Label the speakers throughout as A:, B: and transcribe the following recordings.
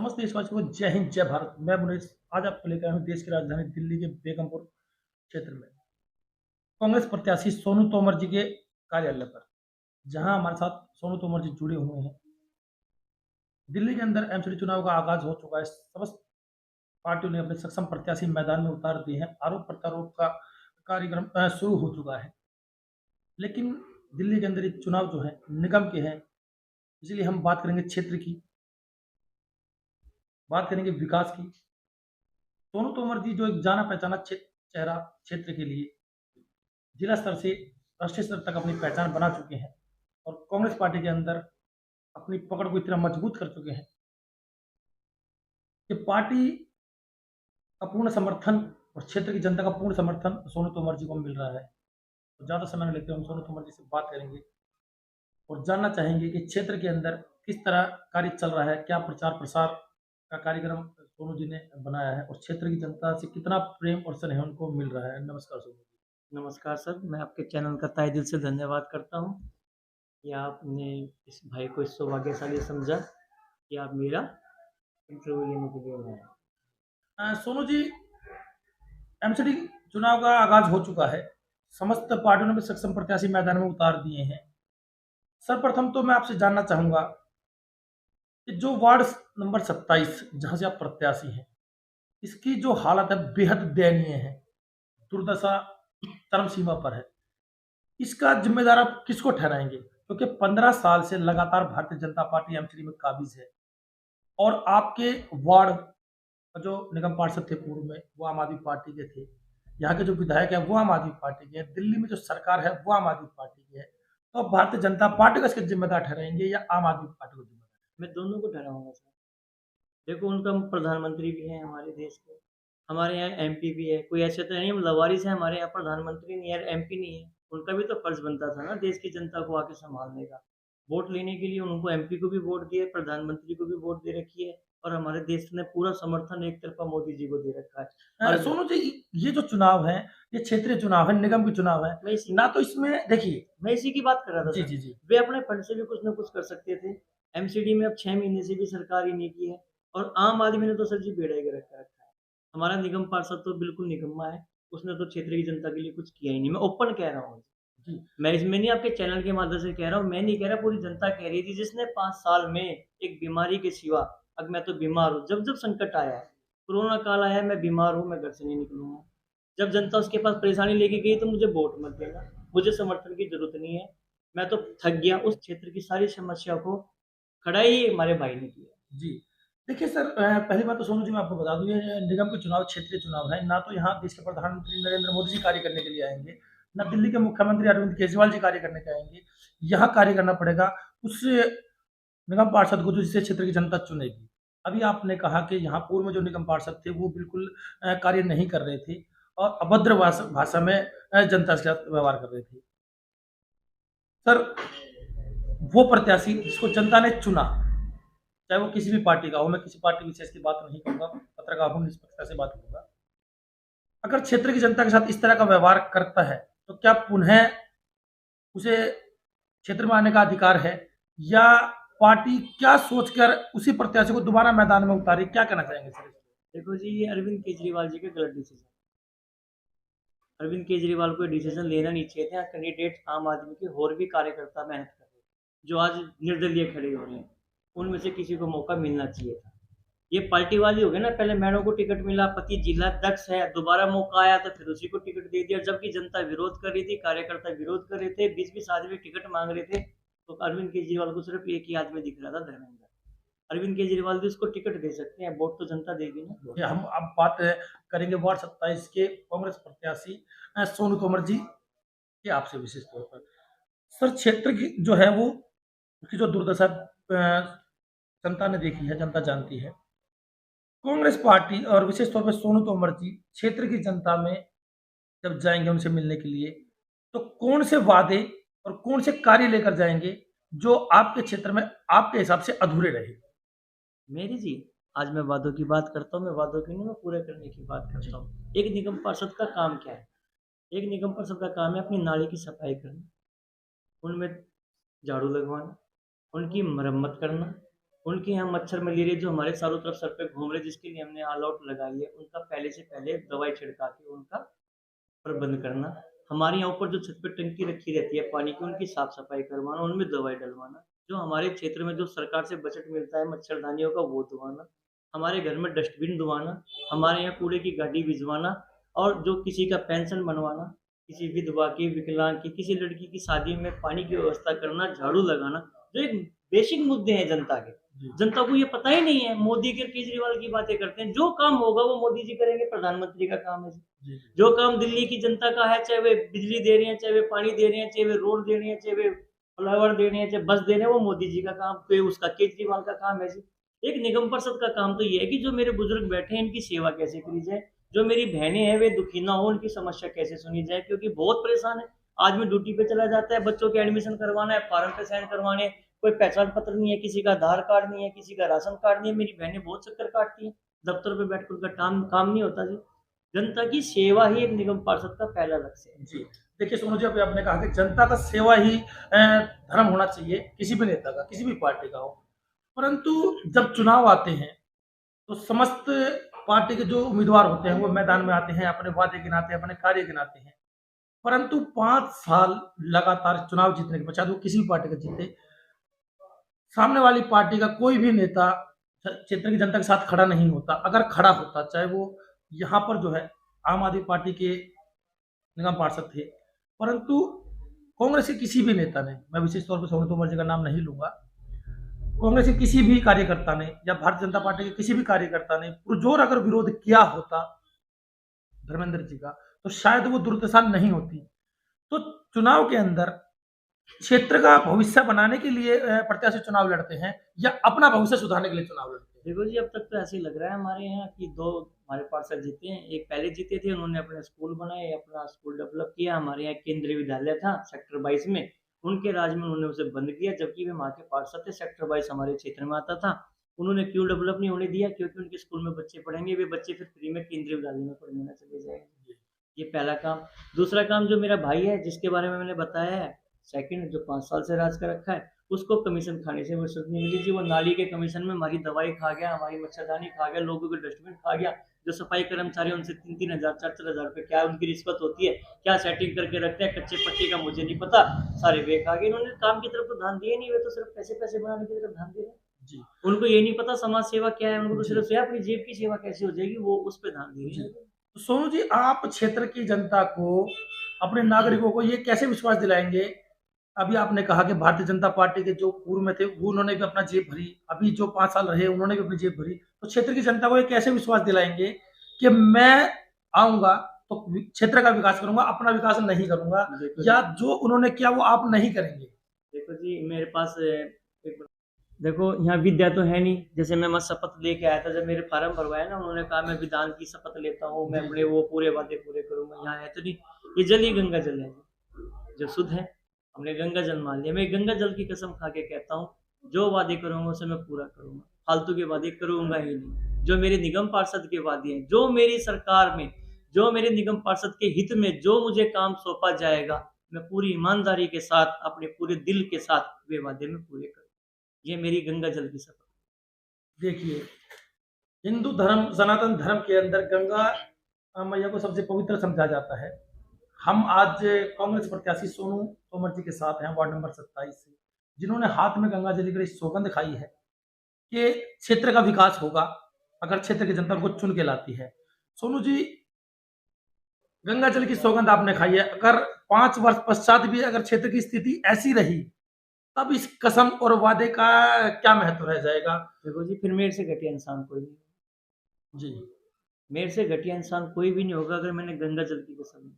A: समस्त देशवासियों को जय हिंद, जय भारत। मैं मुनीष आज आपको लेकर आया हूँ देश की राजधानी दिल्ली के बेगमपुर क्षेत्र में कांग्रेस प्रत्याशी सोनू तोमर जी के कार्यालय पर, जहां हमारे साथ सोनू तोमर जी जुड़े हुए हैं। दिल्ली के अंदर एमसीडी चुनाव का आगाज हो चुका है। समस्त पार्टियों ने अपने सक्षम प्रत्याशी मैदान में उतार दिए हैं। आरोप प्रत्यारोप का कार्यक्रम शुरू हो चुका है। लेकिन दिल्ली के अंदर ये चुनाव जो है निगम के हैं, इसलिए हम बात करेंगे क्षेत्र की, बात करेंगे विकास की। सोनू तोमर जी जो एक जाना पहचाना चेहरा क्षेत्र के लिए जिला स्तर से राष्ट्रीय स्तर तक अपनी पहचान बना चुके हैं और कांग्रेस पार्टी के अंदर अपनी पकड़ को इतना मजबूत कर चुके हैं कि पार्टी का पूर्ण समर्थन और क्षेत्र की जनता का पूर्ण समर्थन सोनू तोमर जी को मिल रहा है। तो ज़्यादा समय नहीं लेते, हम सोनू तोमर जी से बात करेंगे और जानना चाहेंगे कि क्षेत्र के अंदर किस तरह कार्य चल रहा है, क्या प्रचार प्रसार का कार्यक्रम सोनू जी ने बनाया है और क्षेत्र की जनता से कितना प्रेम और स्नेह उनको मिल रहा है। नमस्कार सोनू जी।
B: नमस्कार सर, मैं आपके चैनल का तहे दिल से धन्यवाद करता हूँ कि आपने इस भाई को इस सौभाग्यशाली समझा कि आप मेरा इंटरव्यू लेने के लिए आए।
A: सोनू जी, एमसीडी चुनाव का आगाज हो चुका है। समस्त पार्टियों ने भी सक्षम प्रत्याशी मैदान में उतार दिए हैं। सर्वप्रथम तो मैं आपसे जानना चाहूंगा कि जो वार्ड नंबर 27 जहां से आप प्रत्याशी हैं, इसकी जो हालत है बेहद दयनीय है, दुर्दशा चरम सीमा पर है। इसका जिम्मेदार आप किसको ठहराएंगे? क्योंकि 15 साल से लगातार भारतीय जनता पार्टी एमसीडी में काबिज है और आपके वार्ड का जो निगम पार्षद थे पूर्व में, वो आम आदमी पार्टी के थे। यहाँ के जो विधायक है वो आम आदमी पार्टी के हैं। दिल्ली में जो सरकार है वो आम आदमी पार्टी की है। तो आप भारतीय जनता पार्टी को इसके जिम्मेदार ठहराएंगे या आम आदमी पार्टी को जिम्मेदार?
B: मैं दोनों को ठहराऊँगा सर। देखो, उनका प्रधानमंत्री भी हैं हमारे देश के, हमारे यहाँ एमपी भी है। कोई ऐसे तो नहीं हम लवारिस हैं, हमारे यहाँ प्रधानमंत्री नहीं है, एमपी नहीं है। उनका भी तो फर्ज बनता था ना देश की जनता को आके संभालने का। वोट लेने के लिए उनको एमपी को भी वोट दिया, प्रधानमंत्री को भी वोट दे रखी है और हमारे देश ने पूरा समर्थन एक तरफा मोदी जी को दे रखा है। और
A: सोनू जी, ये जो चुनाव है, ये क्षेत्रीय चुनाव है, निगम की चुनाव है।
B: मैं इसी
A: ना तो इसमें देखिए,
B: मैं इसी की बात कर रहा था
A: जी
B: सर।
A: जी जी
B: वे अपने फंड से भी कुछ न कुछ कर सकते थे। एमसीडी में अब 6 महीने से भी सरकार ही नहीं की है और आम आदमी ने तो सर जी बेड़ा ही गर्क कर रखा है। हमारा निगम पार्षद तो बिल्कुल निकम्मा है। उसने तो क्षेत्र की जनता के लिए कुछ किया ही नहीं। मैं ओपन कह रहा हूँ।
A: जी
B: मैं इसमें नहीं, आपके चैनल के माध्यम से कह रहा हूँ। मैं नहीं कह रहा, पूरी जनता कह रही थी जिसने 5 साल में एक बीमारी के सिवा, अब मैं तो बीमार हूँ, जब-जब संकट आया है, कोरोना काल आया है, मैं बीमार हूँ, मैं घर से नहीं निकलूँगा। जब जनता उसके पास परेशानी लेके गई तो मुझे वोट मत देना, मुझे समर्थन की ज़रूरत नहीं है। मैं तो थक गया, उस क्षेत्र की सारी समस्या को खड़ा ही हमारे भाई ने किया।
A: जी। देखिए सर, पहली बात तो सोनू जी मैं आपको बता दूँ, ये निगम के चुनाव क्षेत्रीय चुनाव है। ना तो यहाँ देश के प्रधानमंत्री नरेंद्र मोदी जी कार्य करने के लिए आएँगे, ना दिल्ली के मुख्यमंत्री अरविंद केजरीवाल जी कार्य करने के आएँगे। यहाँ कार्य करना पड़ेगा उस निगम पार्षद को जो जिसे क्षेत्र की जनता चुनेगी। अभी आपने कहा कि यहाँ पूर्व में जो निगम पार्षद थे वो बिल्कुल कार्य नहीं कर रहे थे और अभद्र भाषा में जनता के साथ व्यवहार कर रहे थे। सर, वो प्रत्याशी जिसको जनता ने चुना, चाहे वो किसी भी पार्टी का हो, मैं किसी पार्टी विशेष की बात नहीं करूँगा, पत्रकार हूँ, निष्पक्षता से बात करूँगा। अगर क्षेत्र की जनता के साथ इस तरह का व्यवहार करता है, तो क्या पुनः उसे क्षेत्र में आने का अधिकार है या पार्टी क्या सोचकर उसी प्रत्याशी को दोबारा मैदान में उतारे? क्या कहना चाहेंगे सर?
B: देखो जी, ये अरविंद केजरीवाल जी के गलत डिसीज़न। अरविंद केजरीवाल को ये डिसीज़न लेना नहीं चाहिए था। कैंडिडेट आम आदमी के और भी कार्यकर्ता मेहनत कर रहे हैं, जो आज निर्दलीय खड़े हो रहे हैं, उनमें से किसी को मौका मिलना चाहिए था। ये पार्टीबाज़ी हो गई ना, पहले मैडम को टिकट मिला, पति जिलाध्यक्ष है, दोबारा मौका आया तो फिर उसी को टिकट दे दिया, जबकि जनता विरोध कर रही थी, कार्यकर्ता विरोध कर रहे थे, 20-20 आदमी टिकट माँग रहे थे, तो अरविंद केजरीवाल को सिर्फ एक ही आदमी दिख रहा था, धर्मेंद्र। अरविंद केजरीवाल भी उसको टिकट दे सकते हैं, वोट तो जनता देगी ना।
A: हम अब बात करेंगे वार्ड 27 के कांग्रेस प्रत्याशी सोनू तोमर जी के आपसे विशेष तौर पर। सर, क्षेत्र की जो है वो उसकी जो दुर्दशा जनता ने देखी है, जनता जानती है। कांग्रेस पार्टी और विशेष तौर पर सोनू तोमर जी क्षेत्र की जनता में जब जाएंगे उनसे मिलने के लिए, तो कौन से वादे और कौन से कार्य लेकर जाएंगे जो आपके क्षेत्र में आपके हिसाब से अधूरे रहे?
B: मेरी जी, आज मैं वादों की बात करता हूँ, मैं वादों की नहीं, मैं पूरे करने की बात
A: जी
B: करता हूँ। एक निगम पार्षद का काम क्या है? एक निगम पार्षद का काम है अपनी नाली की सफाई करना, उनमें झाड़ू लगवाना, उनकी मरम्मत करना, उनके यहाँ मच्छर मलेरिया जो हमारे चारों तरफ सर पे घूम रहे, जिसके लिए हमने ऑल आउट लगाई है, उनका पहले से पहले दवाई छिड़का के उनका प्रबंध करना। हमारे यहाँ ऊपर जो छत पे टंकी रखी रहती है पानी की, उनकी साफ-सफाई करवाना, उनमें दवाई डलवाना। जो हमारे क्षेत्र में जो सरकार से बजट मिलता है मच्छरदानियों का, वो धुआना। हमारे घर में डस्टबिन धुआना, हमारे यहाँ कूड़े की गाड़ी भिजवाना, और जो किसी का पेंशन बनवाना, किसी विधवा की, विकलांग की, किसी लड़की की शादी में पानी की व्यवस्था करना, झाड़ू लगाना, जो एक बेसिक मुद्दे हैं जनता के।
A: जी,
B: जनता को ये पता ही नहीं है, मोदी के केजरीवाल की बातें करते हैं, जो काम होगा वो मोदी जी करेंगे, प्रधानमंत्री का काम है जी।
A: जी,
B: जो काम दिल्ली की जनता का है, चाहे वे बिजली दे रहे हैं, चाहे वे पानी दे रहे हैं, चाहे वे रोड दे रहे हैं, चाहे वे फ्लाईओवर दे रहे हैं, चाहे बस दे रहे हैं, वो मोदी जी का काम, कोई उसका केजरीवाल का काम है जी। एक निगम परिषद का काम तो ये है कि जो मेरे बुजुर्ग बैठे हैं, इनकी सेवा कैसे करी जाए, जो मेरी बहनें हैं वे दुखी ना हो, उनकी समस्या कैसे सुनी जाए, क्योंकि बहुत परेशान है। आदमी ड्यूटी पे चला जाता है, बच्चों के एडमिशन करवाना है, फॉर्म पे साइन करवाने हैं, कोई पहचान पत्र नहीं है, किसी का आधार कार्ड नहीं है, किसी का राशन कार्ड नहीं है, मेरी बहनें बहुत चक्कर काटती हैं, दफ्तर पे बैठ कर उनका काम काम नहीं होता जी। जनता की सेवा ही एक निगम पार्षद का पहला लक्ष्य है।
A: जी। देखिए सोनू जी, अभी आपने कहा कि जनता का सेवा ही धर्म होना चाहिए, किसी भी नेता का, किसी भी पार्टी का हो। परंतु जब चुनाव आते हैं, तो समस्त पार्टी के जो उम्मीदवार होते हैं, वो मैदान में आते हैं, अपने वादे गिनाते हैं, अपने कार्य गिनाते हैं। परंतु 5 साल लगातार चुनाव जीतने के पश्चात वो किसी भी पार्टी का जीते, सामने वाली पार्टी का कोई भी नेता क्षेत्र की जनता के साथ खड़ा नहीं होता। अगर खड़ा होता, चाहे वो यहाँ पर जो है आम आदमी पार्टी के निगम पार्षद थे, परंतु कांग्रेस के किसी भी नेता ने, मैं विशेष तौर पर सोनू तोमर जी का नाम नहीं लूंगा, कांग्रेस के किसी भी कार्यकर्ता ने या भारतीय जनता पार्टी के किसी भी कार्यकर्ता ने पुरजोर अगर विरोध किया होता धर्मेंद्र जी का, तो शायद वो दुर्दशा नहीं होती। तो चुनाव के अंदर क्षेत्र का भविष्य बनाने के लिए प्रत्याशी चुनाव लड़ते हैं या अपना भविष्य सुधारने के लिए चुनाव लड़ते हैं?
B: देखो जी, अब तक तो ऐसे ही लग रहा है हमारे यहाँ कि 2 हमारे पार्षद जीते हैं। एक पहले जीते थे, उन्होंने अपने स्कूल बनाए, अपना स्कूल डेवलप किया। हमारे यहाँ केंद्रीय विद्यालय था सेक्टर 22 में, उनके राज में उन्होंने उसे बंद किया, जबकि वे वहाँ के पार्षद थे, सेक्टर 22 हमारे क्षेत्र में आता था। उन्होंने क्यों डेवलप नहीं होने दिया? क्योंकि उनके स्कूल में बच्चे पढ़ेंगे, वे बच्चे फिर फ्री में केंद्रीय विद्यालय में पढ़ने ना चले जाएँगे। ये पहला काम। दूसरा काम जो मेरा भाई है, जिसके बारे में मैंने बताया है, सेकंड जो 5 साल से राज कर रखा है, उसको कमीशन खाने से फुर्सत नहीं मिली जी। वो नाली के कमीशन में हमारी दवाई खा गया, हमारी मच्छरदानी खा गया, लोगों के डस्टबिन खा गया। जो सफाई कर्मचारी हैं, उनसे 3-3 हज़ार, 4-4 हज़ार रुपए क्या उनकी रिश्वत होती है, क्या सेटिंग करके रखते हैं, कच्चे-पक्के का मुझे नहीं पता, सारे वे खा गए। इन्होंने काम की तरफ तो ध्यान दिया ही नहीं, वे तो सिर्फ पैसे-पैसे बनाने की तरफ ध्यान दे रहे हैं।
A: जी,
B: उनको ये नहीं पता समाज सेवा क्या है, उनको तो
A: जी,
B: सिर्फ से अपनी जेब की सेवा कैसे हो जाएगी, वो उस पे ध्यान दे
A: जी।
B: रहे हैं।
A: तो सोनू जी, आप क्षेत्र की जनता को, अपने नागरिकों को ये कैसे विश्वास दिलाएँगे? अभी आपने कहा कि भारतीय जनता पार्टी के जो पूर्व में थे, वो उन्होंने भी अपना जेब भरी, अभी जो 5 साल रहे, उन्होंने भी अपनी जेब भरी। तो क्षेत्र की जनता को ये कैसे विश्वास दिलाएँगे कि मैं आऊँगा, तो क्षेत्र का विकास करूँगा, अपना विकास नहीं करूँगा,
B: देखो
A: या
B: जी,
A: जो उन्होंने किया, वो आप नहीं करेंगे?
B: देखो जी, मेरे पास एक देखो यहाँ विद्या तो है नहीं। जैसे मैं शपथ लेके आया था, जब मेरे फार्म भरवाया ना, उन्होंने कहा मैं विधान की शपथ लेता हूँ, मैं
A: जी,
B: अपने वो पूरे वादे पूरे करूंगा। यहाँ है तो नहीं। ये जल ही गंगा जल है जो शुद्ध है। हमने गंगा जल मान लिया। मैं गंगा जल की कसम खा के कहता हूँ, जो वादे करूंगा उसे मैं पूरा करूंगा, फालतू के वादे करूंगा ही नहीं। जो मेरे निगम पार्षद के वादे हैं, जो मेरी सरकार में, जो मेरे निगम पार्षद के हित में जो मुझे काम सौंपा जाएगा, मैं पूरी ईमानदारी के साथ, अपने पूरे दिल के साथ वे वादे में पूरे करूँ। ये मेरी गंगा जल की शपथ।
A: देखिए, हिंदू धर्म, सनातन धर्म के अंदर गंगा मैया को सबसे पवित्र समझा जाता है। हम आज कांग्रेस प्रत्याशी सोनू तोमर जी के साथ हैं, वार्ड नंबर 27 से, जिन्होंने हाथ में गंगा जल लेकर सौगंध खाई है कि क्षेत्र का विकास होगा, अगर क्षेत्र की जनता उनको चुन के लाती है। सोनू जी, गंगा जल की सौगंध आपने खाई है, अगर 5 वर्ष पश्चात भी अगर क्षेत्र की स्थिति ऐसी रही, तब इस कसम और वादे का क्या महत्व रह जाएगा?
B: देखो जी, फिर मेरे से घटिया इंसान कोई नहीं।
A: जी,
B: मेरे से घटिया इंसान कोई भी नहीं होगा अगर मैंने गंगा जल की कसम ली।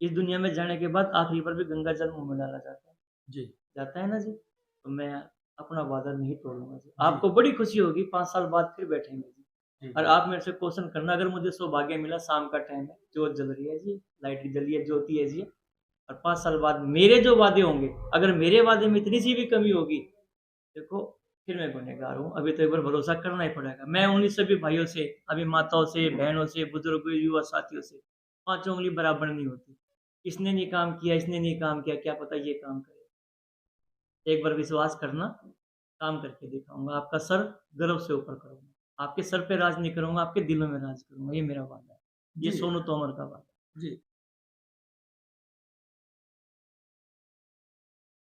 B: इस दुनिया में जाने के बाद आखिरी बार भी गंगा जल मुँह में डाला जाता है।
A: जी,
B: जाता है ना जी? तो मैं अपना वादा नहीं तोड़ूँगा जी।
A: जी,
B: आपको बड़ी खुशी होगी, 5 साल बाद फिर बैठेंगे जी।
A: जी,
B: और
A: जी,
B: आप मेरे से क्वेश्चन करना, अगर मुझे सौभाग्य मिला, शाम का टाइम है, जोत जल रही है जी, लाइट जली है, ज्योति है जी, और 5 साल बाद मेरे जो वादे होंगे, अगर मेरे वादे में इतनी सी भी कमी होगी, देखो फिर मैं गुनहगार हूँ। अभी तो एक बार भरोसा करना ही पड़ेगा। मैं उन्हीं सभी भाइयों से, अभी माताओं से, बहनों से, बुजुर्गों, युवा साथियों से, पाँचों उँगली बराबर नहीं होती। इसने नहीं काम किया, इसने नहीं काम किया, क्या पता ये काम करे। एक बार विश्वास करना, काम करके दिखाऊंगा, आपका सर गर्व से ऊपर करूंगा, आपके सर पे राज नहीं करूंगा, आपके दिलों में राज करूंगा, ये मेरा वादा है। ये
A: जी
B: सोनू तोमर का वादा है।
A: जी